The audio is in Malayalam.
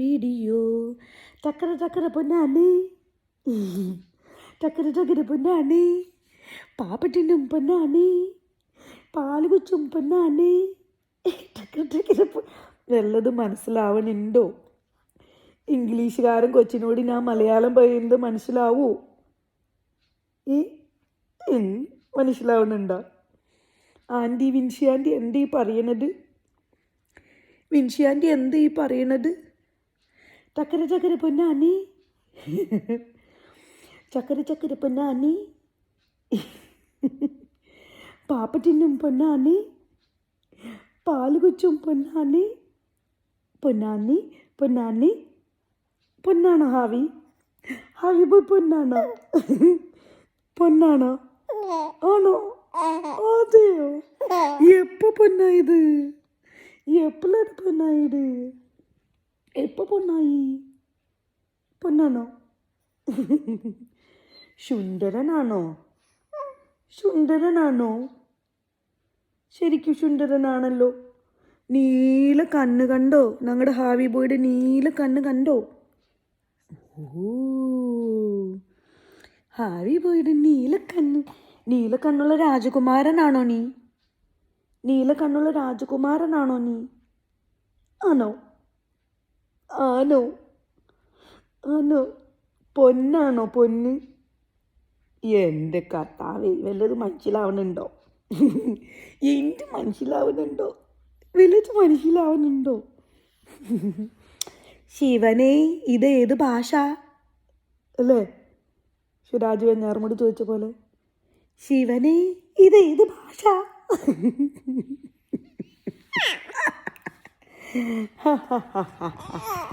വീഡിയോ ടക്കര ടക്കര പൊന്നാണി ടക്കര ടക്കര പൊന്നാണി പാപ്പറ്റിനും പൊന്നാണി പാല് കുച്ചും പൊന്നാണി ടക്കര ടക്കര വല്ലതും മനസ്സിലാവണുണ്ടോ? ഇംഗ്ലീഷുകാരൻ കൊച്ചിനോട് ഞാൻ മലയാളം പറയുന്നത് മനസ്സിലാവൂ? മനസ്സിലാവുന്നുണ്ടോ? ആൻറ്റി വിൻഷി ആൻറ്റി എന്താ ഈ പറയണത്? വിൻഷി ആൻറ്റി എന്താ ഈ പറയണത്? ചക്കര ചക്കര പൊന്നാനി ചക്കര ചക്കര പൊന്നാനി പാപ്പറ്റിനും പൊന്നാനി പാല് കുച്ചും പൊന്നാനി പൊന്നാനി പൊന്നാനി പൊന്നാണോ ഹാവി? ഹാവി പോയി പൊന്നാണോ? പൊന്നാണോ? ആണോ? അതെയോ? എപ്പോ പൊന്നായത്? എപ്പോഴാണ് പൊന്നായത്? എപ്പോ പൊന്നായി? പൊന്നാണോ? സുന്ദരനാണോ? സുന്ദരനാണോ? ശരിക്കും സുന്ദരനാണല്ലോ. നീല കണ്ണ് കണ്ടോ? ഞങ്ങളുടെ ഹാവി ബോയുടെ നീല കണ്ണ് കണ്ടോ? ഓ, ഹാവി ബോയുടെ നീല കണ്ണുള്ള രാജകുമാരനാണോ നീ? നീല കണ്ണുള്ള രാജകുമാരനാണോ നീ? ആണോ? ആണോ? ആണോ? പൊന്നാണോ? പൊന്ന്? എൻ്റെ കർത്താവേ, വല്ലത് മനസ്സിലാവുന്നുണ്ടോ? എന്ത് മനസ്സിലാവുന്നുണ്ടോ? വല്ലത് മനസ്സിലാവുന്നുണ്ടോ? ശിവനെ, ഇത് ഏത് ഭാഷ അല്ലേ? ശിവരാജ് വെഞ്ഞാറുമൂടി ചോദിച്ച പോലെ, ശിവനെ ഇത് ഏത് ഭാഷ?